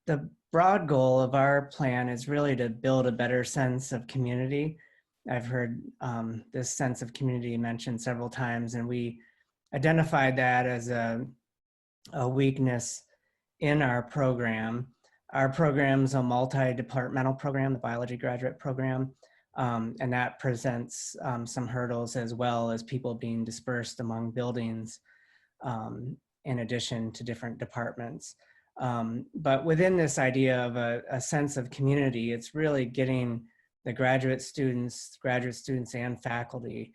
the broad goal of our plan is really to build a better sense of community. I've heard this sense of community mentioned several times, and we identified that as a weakness in our program. Our program's a multi-departmental program, the biology graduate program, and that presents some hurdles as well as people being dispersed among buildings in addition to different departments. But within this idea of a sense of community, it's really getting the graduate students and faculty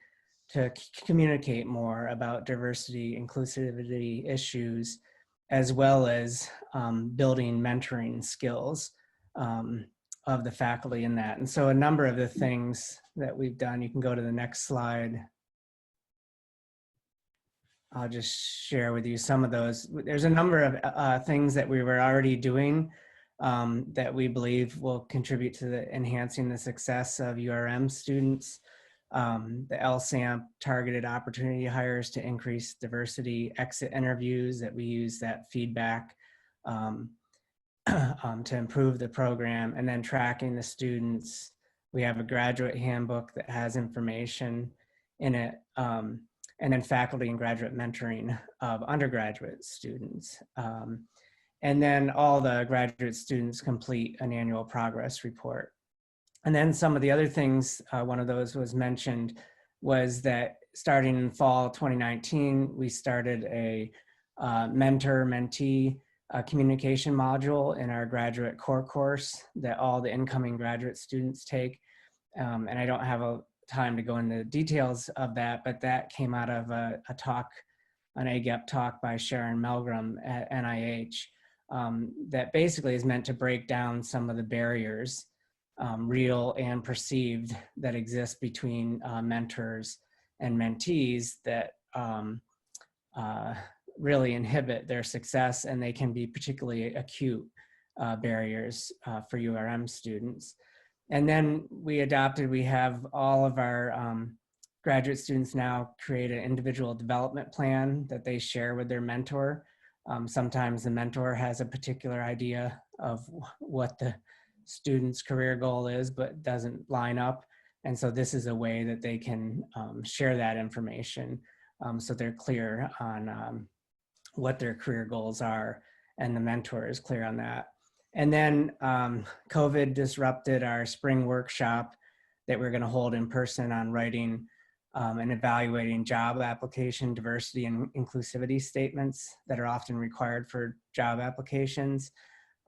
to communicate more about diversity, inclusivity issues, as well as building mentoring skills of the faculty in that. And so a number of the things that we've done, you can go to the next slide. I'll just share with you some of those. There's a number of things that we were already doing that we believe will contribute to enhancing the success of URM students. The LSAMP targeted opportunity hires to increase diversity, exit interviews that we use that feedback to improve the program, and then tracking the students. We have a graduate handbook that has information in it, and then faculty and graduate mentoring of undergraduate students. And then all the graduate students complete an annual progress report. And then some of the other things, one of those was mentioned, was that starting in fall 2019, we started a mentor-mentee communication module in our graduate core course that all the incoming graduate students take. And I don't have a time to go into details of that, but that came out of a talk, an AGEP talk by Sharon Melgram at NIH that basically is meant to break down some of the barriers, real and perceived, that exist between mentors and mentees that really inhibit their success, and they can be particularly acute barriers for URM students. And then we have all of our graduate students now create an individual development plan that they share with their mentor. Sometimes the mentor has a particular idea of what the student's career goal is, but doesn't line up. And so this is a way that they can share that information so they're clear on what their career goals are, and the mentor is clear on that. And then COVID disrupted our spring workshop that we're going to hold in person on writing and evaluating job application diversity and inclusivity statements that are often required for job applications.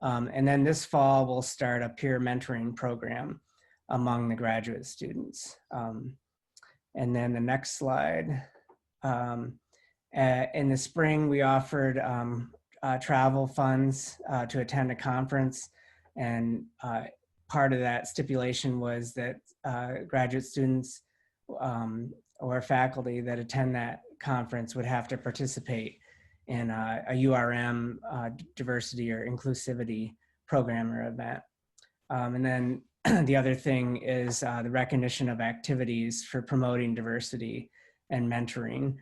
And then this fall, we'll start a peer mentoring program among the graduate students. And then the next slide. In the spring, we offered travel funds to attend a conference, and part of that stipulation was that graduate students or faculty that attend that conference would have to participate in a URM diversity or inclusivity program or event. And then the other thing is the recognition of activities for promoting diversity and mentoring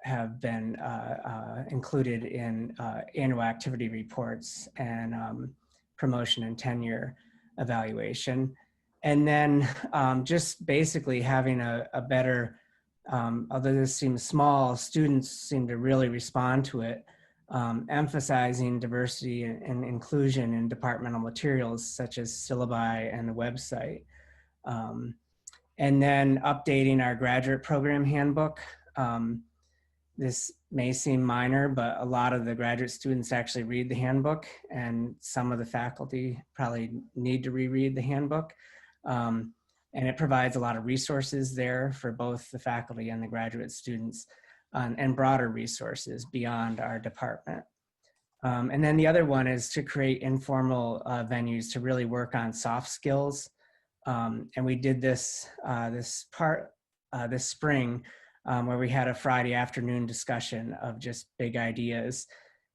have been included in annual activity reports and promotion and tenure evaluation. And then just basically having a better, although this seems small, students seem to really respond to it, emphasizing diversity and inclusion in departmental materials such as syllabi and the website. And then updating our graduate program handbook. This may seem minor, but a lot of the graduate students actually read the handbook, and some of the faculty probably need to reread the handbook. And it provides a lot of resources there for both the faculty and the graduate students, and broader resources beyond our department. And then the other one is to create informal venues to really work on soft skills. And we did this this spring, where we had a Friday afternoon discussion of just big ideas.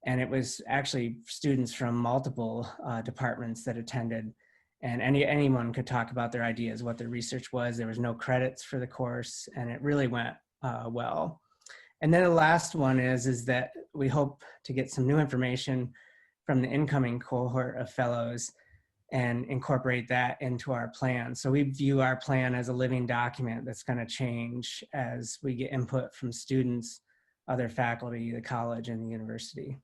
And it was actually students from multiple departments that attended, and anyone could talk about their ideas, what their research was. There was no credits for the course, and it really went well. And then the last one is that we hope to get some new information from the incoming cohort of fellows and incorporate that into our plan. So we view our plan as a living document that's going to change as we get input from students, other faculty, the college, and the university.